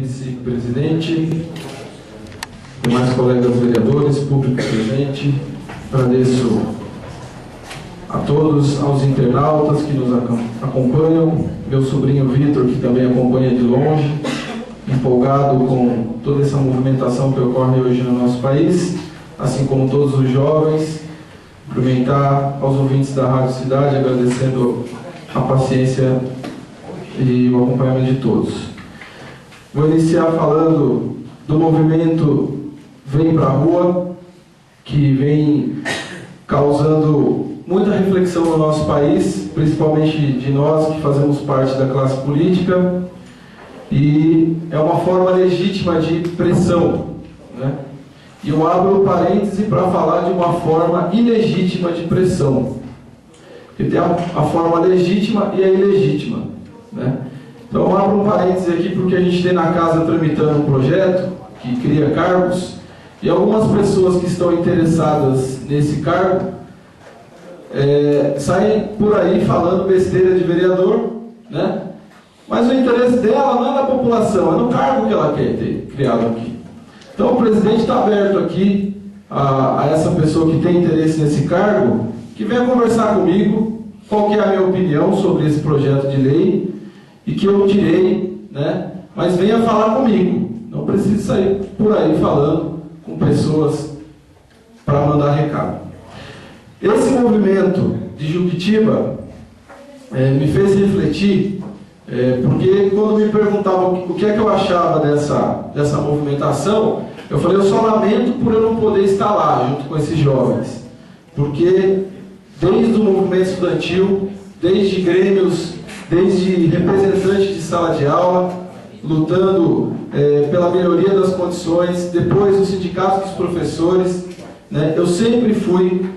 vice-presidente, demais colegas vereadores, público presente, agradeço a todos, aos internautas que nos acompanham, meu sobrinho Vitor, que também acompanha de longe, empolgado com toda essa movimentação que ocorre hoje no nosso país, assim como todos os jovens, cumprimentar aos ouvintes da Rádio Cidade, agradecendo a paciência e o acompanhamento de todos. Vou iniciar falando do movimento Vem Pra Rua, que vem causando muita reflexão no nosso país, principalmente de nós que fazemos parte da classe política, e é uma forma legítima de pressão, né? E eu abro parêntese para falar de uma forma ilegítima de pressão. Porque tem a forma legítima e a ilegítima, né? Então eu abro um parêntese aqui porque a gente tem na casa tramitando um projeto que cria cargos, e algumas pessoas que estão interessadas nesse cargo saem por aí falando besteira de vereador, né? Mas o interesse dela não é na população, é no cargo que ela quer ter criado aqui. Então o presidente está aberto aqui a essa pessoa que tem interesse nesse cargo, que venha conversar comigo, qual que é a minha opinião sobre esse projeto de lei, e que eu tirei, né? Mas venha falar comigo, não precisa sair por aí falando com pessoas para mandar recado. Esse movimento de Juquitiba me fez refletir, porque quando me perguntavam o que é que eu achava dessa movimentação, eu falei, eu só lamento por eu não poder estar lá junto com esses jovens, porque desde o movimento estudantil, desde grêmios, desde representantes de sala de aula, lutando pela melhoria das condições, depois os sindicatos dos professores, né, eu sempre fui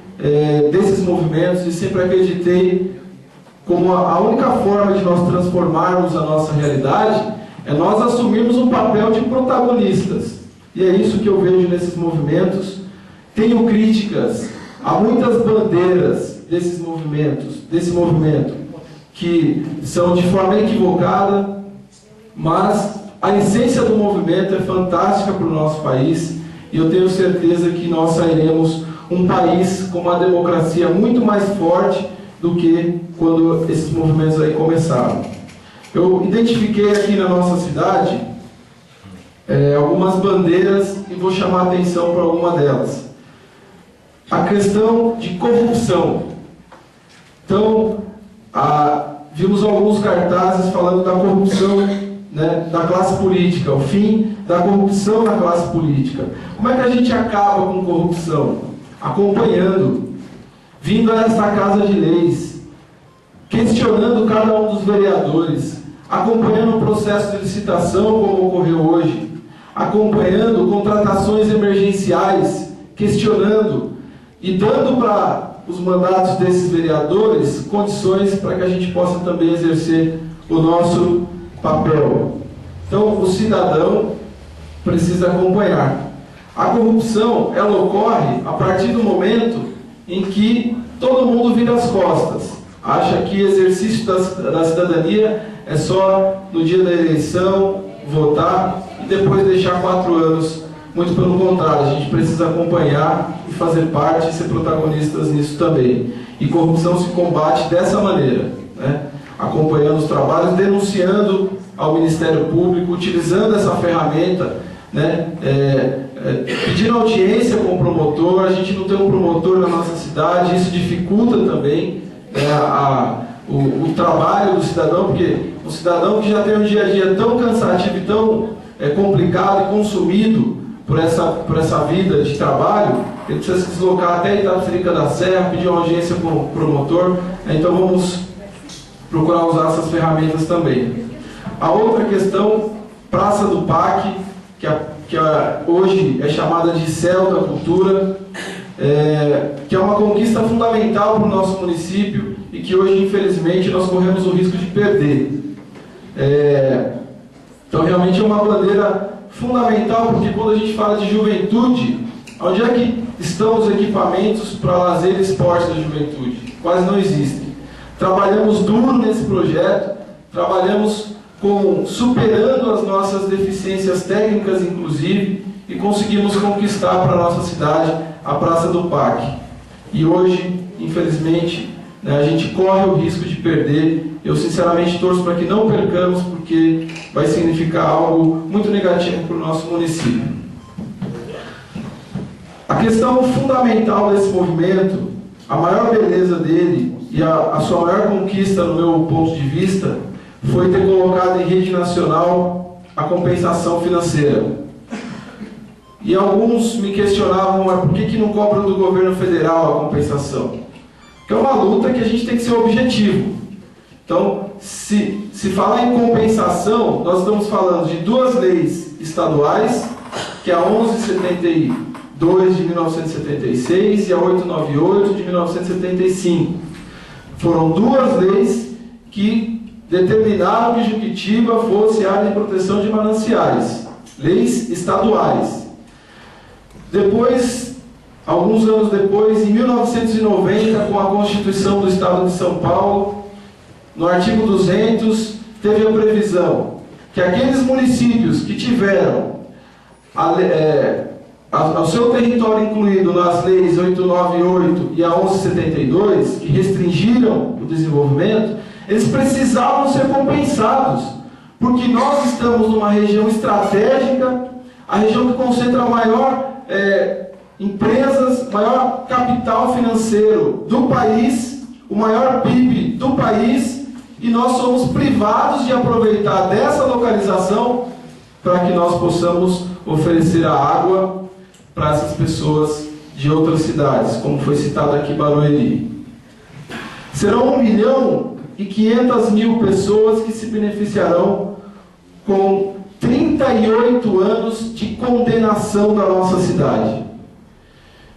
desses movimentos e sempre acreditei como a única forma de nós transformarmos a nossa realidade é nós assumirmos um papel de protagonistas. E é isso que eu vejo nesses movimentos. Tenho críticas a muitas bandeiras desse movimento, que são de forma equivocada, mas a essência do movimento é fantástica para o nosso país, e eu tenho certeza que nós sairemos um país com uma democracia muito mais forte do que quando esses movimentos aí começaram. Eu identifiquei aqui na nossa cidade algumas bandeiras e vou chamar a atenção para alguma delas. A questão de corrupção. Então, vimos alguns cartazes falando da corrupção, né, da classe política, o fim da corrupção na classe política. Como é que a gente acaba com corrupção? Acompanhando, vindo a esta casa de leis, questionando cada um dos vereadores, acompanhando o processo de licitação como ocorreu hoje, acompanhando contratações emergenciais, questionando e dando para os mandatos desses vereadores condições para que a gente possa também exercer o nosso papel. Então o cidadão precisa acompanhar. A corrupção, ela ocorre a partir do momento em que todo mundo vira as costas, acha que exercício da cidadania é só no dia da eleição, votar e depois deixar 4 anos. Muito pelo contrário, a gente precisa acompanhar e fazer parte e ser protagonistas nisso também. E corrupção se combate dessa maneira, né? Acompanhando os trabalhos, denunciando ao Ministério Público, utilizando essa ferramenta, né? Pedindo audiência com o promotor. A gente não tem um promotor na nossa cidade, isso dificulta também o trabalho do cidadão, porque o cidadão que já tem um dia a dia tão cansativo e tão complicado e consumido por essa vida de trabalho, ele precisa se deslocar até Itapecerica da Serra, pedir uma audiência com o promotor. Então vamos procurar usar essas ferramentas também. A outra questão, Praça do PAC, que hoje é chamada de Céu da Cultura, que é uma conquista fundamental para o nosso município e que hoje, infelizmente, nós corremos o risco de perder. Então, realmente é uma bandeira fundamental, porque quando a gente fala de juventude, onde é que estão os equipamentos para lazer e esporte da juventude? Quase não existem. Trabalhamos duro nesse projeto, trabalhamos superando as nossas deficiências técnicas, inclusive, e conseguimos conquistar para a nossa cidade a Praça do Parque. E hoje, infelizmente, né, a gente corre o risco de perder. Eu sinceramente torço para que não percamos, porque vai significar algo muito negativo para o nosso município. A questão fundamental desse movimento, a maior beleza dele e a sua maior conquista, no meu ponto de vista, foi ter colocado em rede nacional a compensação financeira. E alguns me questionavam, mas por que não cobram do governo federal a compensação? Porque é uma luta que a gente tem que ser objetivo. Então, se falar em compensação, nós estamos falando de duas leis estaduais, que é a 1172 de 1976 e a 898 de 1975. Foram duas leis que determinaram que Juquitiba fosse área de proteção de mananciais, leis estaduais. Depois, alguns anos depois, em 1990, com a Constituição do Estado de São Paulo, no artigo 200, teve a previsão que aqueles municípios que tiveram o seu território incluído nas leis 898 e a 1172, que restringiram o desenvolvimento, eles precisavam ser compensados, porque nós estamos numa região estratégica, a região que concentra maior empresas, maior capital financeiro do país, o maior PIB do país, e nós somos privados de aproveitar dessa localização para que nós possamos oferecer a água para essas pessoas de outras cidades, como foi citado aqui Barueri. Serão 1.500.000 pessoas que se beneficiarão com 38 anos de condenação da nossa cidade.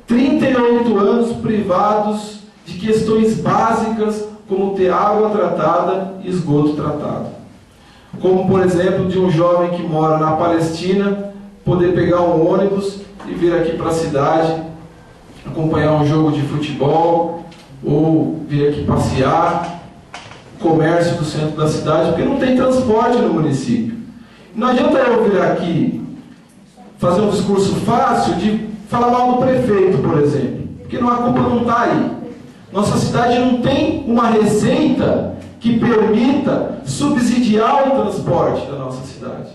38 anos privados de questões básicas, como ter água tratada e esgoto tratado. Como, por exemplo, de um jovem que mora na Palestina, poder pegar um ônibus e vir aqui para a cidade, acompanhar um jogo de futebol, ou vir aqui passear, comércio do centro da cidade, porque não tem transporte no município. Não adianta eu vir aqui fazer um discurso fácil de falar mal do prefeito, por exemplo, porque a culpa não está aí. Nossa cidade não tem uma receita que permita subsidiar o transporte da nossa cidade.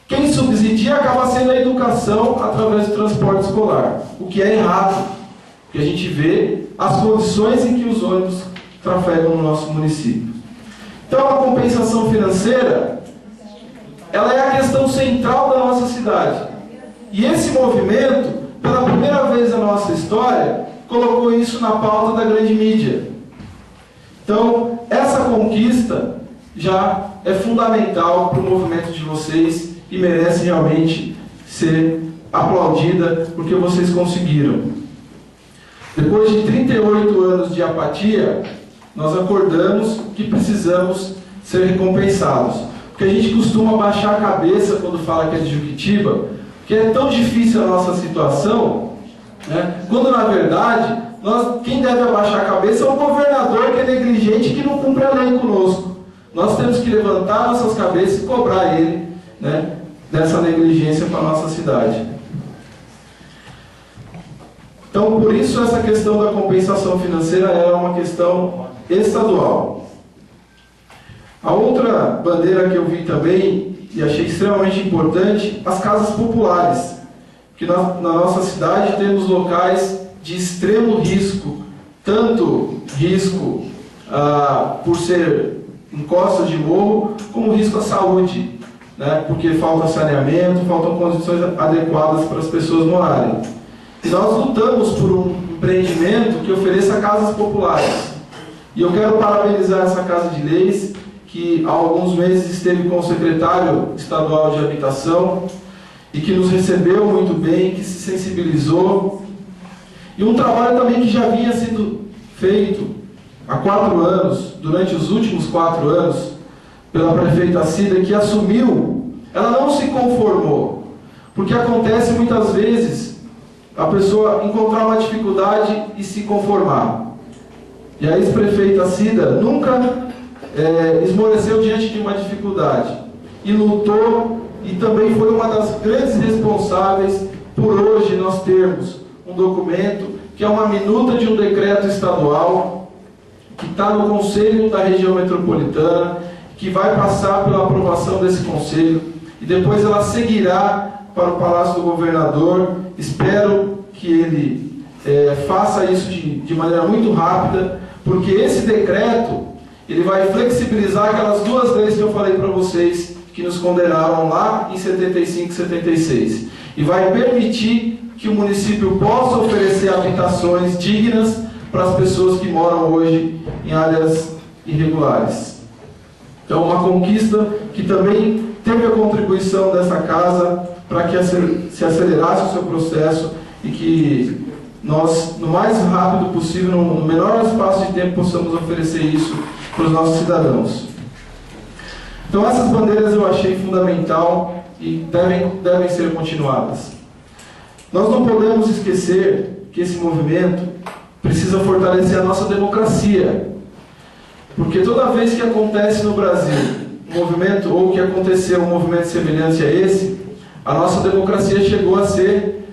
Quem subsidia acaba sendo a educação através do transporte escolar, o que é errado, porque a gente vê as condições em que os ônibus trafegam no nosso município. Então, a compensação financeira, ela é a questão central da nossa cidade. E esse movimento, pela primeira vez na nossa história, colocou isso na pauta da grande mídia. Então, essa conquista já é fundamental para o movimento de vocês e merece realmente ser aplaudida, porque vocês conseguiram. Depois de 38 anos de apatia, nós acordamos que precisamos ser recompensados. Porque a gente costuma baixar a cabeça quando fala que é de Juquitiba, porque é tão difícil a nossa situação, né? Quando na verdade, quem deve abaixar a cabeça é o governador, que é negligente e que não cumpre a lei conosco. Nós temos que levantar nossas cabeças e cobrar ele, né, dessa negligência para a nossa cidade. Então, por isso, essa questão da compensação financeira é uma questão estadual. A outra bandeira que eu vi também, e achei extremamente importante, as casas populares. Que na nossa cidade temos locais de extremo risco, tanto risco por ser encostas de morro, como risco à saúde, né? Porque falta saneamento, faltam condições adequadas para as pessoas morarem. E nós lutamos por um empreendimento que ofereça casas populares. E eu quero parabenizar essa Casa de Leis, que há alguns meses esteve com o secretário estadual de Habitação, e que nos recebeu muito bem, que se sensibilizou. E um trabalho também que já vinha sendo feito há 4 anos, durante os últimos 4 anos, pela prefeita Cida, que assumiu, ela não se conformou. Porque acontece muitas vezes a pessoa encontrar uma dificuldade e se conformar. E a ex-prefeita Cida nunca esmoreceu diante de uma dificuldade. E lutou e também foi uma das grandes responsáveis por hoje nós termos um documento que é uma minuta de um decreto estadual que está no Conselho da Região Metropolitana, que vai passar pela aprovação desse Conselho e depois ela seguirá para o Palácio do Governador. Espero que ele faça isso de maneira muito rápida, porque esse decreto ele vai flexibilizar aquelas duas leis que eu falei para vocês, que nos condenaram lá em 75 e 76, e vai permitir que o município possa oferecer habitações dignas para as pessoas que moram hoje em áreas irregulares. Então, uma conquista que também teve a contribuição dessa casa para que se acelerasse o seu processo e que nós, no mais rápido possível, no menor espaço de tempo, possamos oferecer isso para os nossos cidadãos. Então, essas bandeiras eu achei fundamental e devem ser continuadas. Nós não podemos esquecer que esse movimento precisa fortalecer a nossa democracia, porque toda vez que acontece no Brasil um movimento, ou que aconteceu um movimento semelhante a esse, a nossa democracia chegou a ser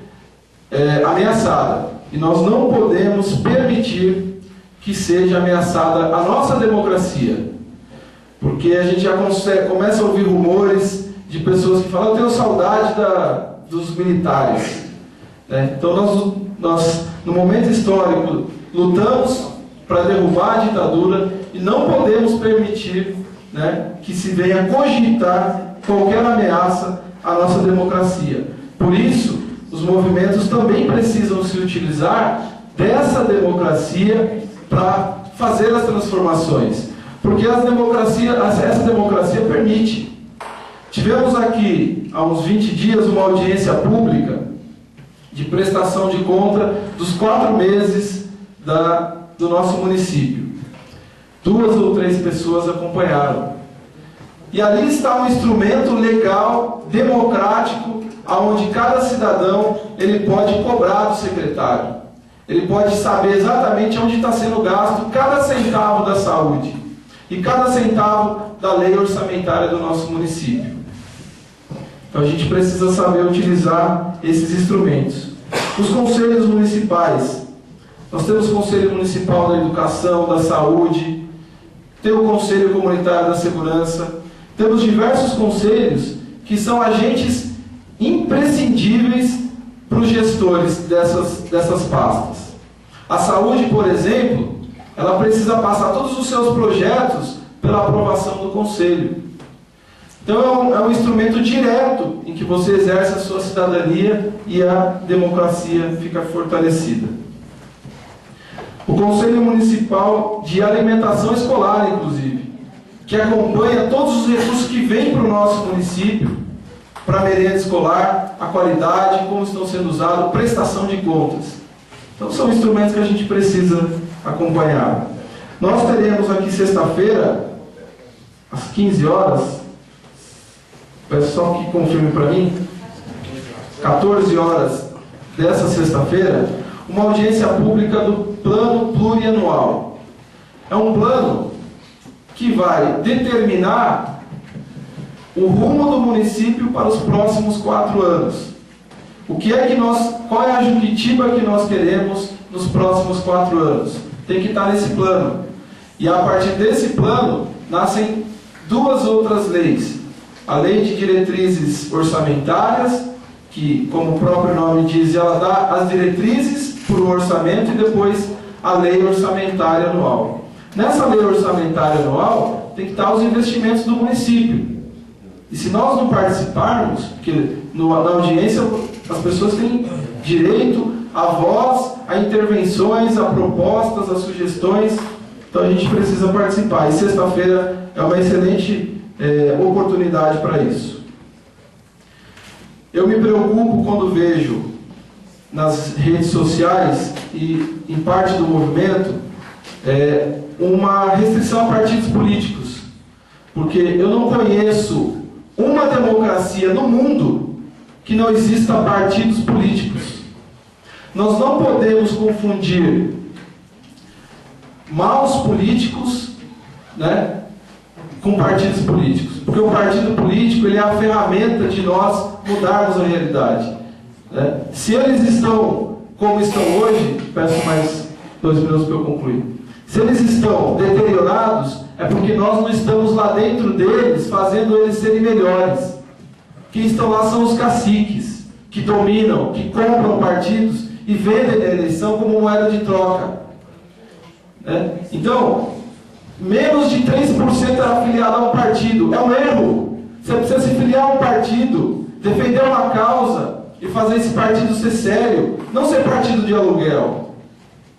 ameaçada. E nós não podemos permitir que seja ameaçada a nossa democracia, porque a gente já começa a ouvir rumores de pessoas que falam: eu tenho saudade dos militares. Então nós, no momento histórico, lutamos para derrubar a ditadura e não podemos permitir que se venha cogitar qualquer ameaça à nossa democracia. Por isso, os movimentos também precisam se utilizar dessa democracia para fazer as transformações, porque essa democracia permite. Tivemos aqui, há uns 20 dias, uma audiência pública de prestação de conta dos 4 meses do nosso município. 2 ou 3 pessoas acompanharam. E ali está um instrumento legal, democrático, onde cada cidadão ele pode cobrar do secretário. Ele pode saber exatamente onde está sendo gasto cada centavo da saúde e cada centavo da lei orçamentária do nosso município. Então a gente precisa saber utilizar esses instrumentos. Os conselhos municipais. Nós temos o Conselho Municipal da Educação, da Saúde, tem o Conselho Comunitário da Segurança, temos diversos conselhos que são agentes imprescindíveis para os gestores dessas pastas. A saúde, por exemplo, ela precisa passar todos os seus projetos pela aprovação do Conselho. Então é um instrumento direto em que você exerce a sua cidadania e a democracia fica fortalecida. O Conselho Municipal de Alimentação Escolar, inclusive, que acompanha todos os recursos que vêm para o nosso município, para a merenda escolar, a qualidade, como estão sendo usados, prestação de contas. Então são instrumentos que a gente precisa acompanhar. Nós teremos aqui sexta-feira, às 15 horas, peço só que confirme para mim, 14 horas dessa sexta-feira, uma audiência pública do Plano Plurianual. É um plano que vai determinar o rumo do município para os próximos 4 anos. Qual é a Juquitiba que nós queremos nos próximos 4 anos? Tem que estar nesse plano. E a partir desse plano, nascem 2 outras leis. A Lei de Diretrizes Orçamentárias, que, como o próprio nome diz, ela dá as diretrizes para o orçamento, e depois a Lei Orçamentária Anual. Nessa Lei Orçamentária Anual, tem que estar os investimentos do município. E se nós não participarmos, porque na audiência as pessoas têm direito a voz, a intervenções, a propostas, a sugestões, então a gente precisa participar. E sexta-feira é uma excelente oportunidade para isso. Eu me preocupo quando vejo nas redes sociais e em parte do movimento uma restrição a partidos políticos, porque eu não conheço uma democracia no mundo que não exista partidos políticos. Nós não podemos confundir maus políticos, com partidos políticos. Porque o partido político ele é a ferramenta de nós mudarmos a realidade. Né? Se eles estão como estão hoje, peço mais 2 minutos para eu concluir. Se eles estão deteriorados, é porque nós não estamos lá dentro deles, fazendo eles serem melhores. Quem estão lá são os caciques, que dominam, que compram partidos e vendem a eleição como moeda de troca. Né? Então, menos de 3% é afiliado a um partido. É um erro. Você precisa se filiar a um partido, defender uma causa e fazer esse partido ser sério, não ser partido de aluguel.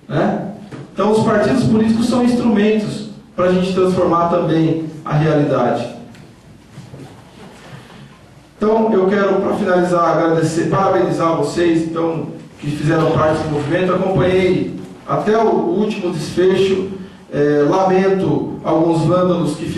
Né? Então, os partidos políticos são instrumentos para a gente transformar também a realidade. Então, eu quero, para finalizar, agradecer, parabenizar vocês então, que fizeram parte do movimento. Acompanhei até o último desfecho. Lamento alguns vândalos que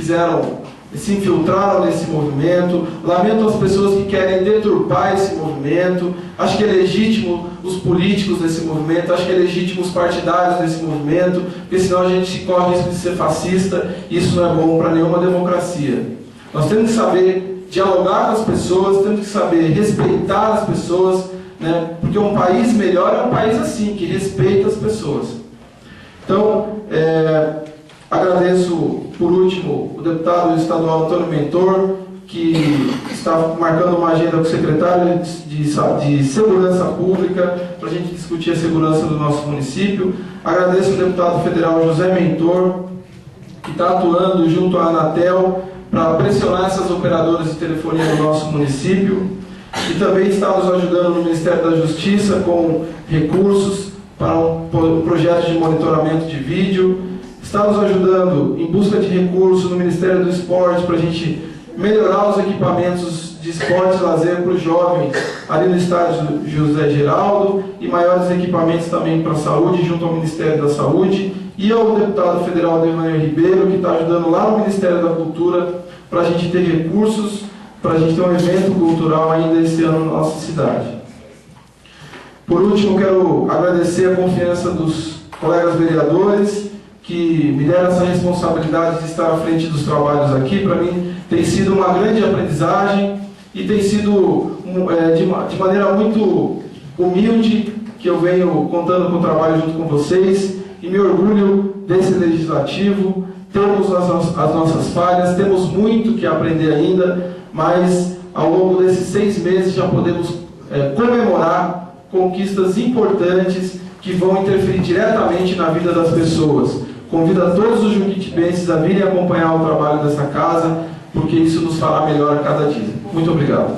se infiltraram nesse movimento. Lamento as pessoas que querem deturpar esse movimento. Acho que é legítimo os políticos desse movimento, acho que é legítimo os partidários desse movimento, porque senão a gente corre risco de ser fascista e isso não é bom para nenhuma democracia. Nós temos que saber dialogar com as pessoas, temos que saber respeitar as pessoas, né? Porque um país melhor é um país assim, que respeita as pessoas. Então, agradeço, por último, o deputado estadual Antônio Mentor, que está marcando uma agenda com o secretário de Segurança Pública, para a gente discutir a segurança do nosso município. Agradeço o deputado federal José Mentor, que está atuando junto à Anatel para pressionar essas operadoras de telefonia no nosso município. E também está nos ajudando no Ministério da Justiça com recursos para um projeto de monitoramento de vídeo. Está nos ajudando em busca de recursos no Ministério do Esporte para a gente melhorar os equipamentos de esporte e lazer para os jovens ali no estádio José Geraldo e maiores equipamentos também para a saúde junto ao Ministério da Saúde e ao deputado federal Devanir Ribeiro, que está ajudando lá no Ministério da Cultura para a gente ter recursos, para a gente ter um evento cultural ainda esse ano na nossa cidade. Por último, quero agradecer a confiança dos colegas vereadores que me deram essa responsabilidade de estar à frente dos trabalhos aqui. Para mim tem sido uma grande aprendizagem e tem sido de maneira muito humilde que eu venho contando com o trabalho junto com vocês e me orgulho desse legislativo. Temos as nossas falhas, temos muito que aprender ainda, mas ao longo desses 6 meses já podemos comemorar conquistas importantes que vão interferir diretamente na vida das pessoas. Convido a todos os junquitibenses a virem acompanhar o trabalho dessa casa, porque isso nos fará melhor a cada dia. Muito obrigado.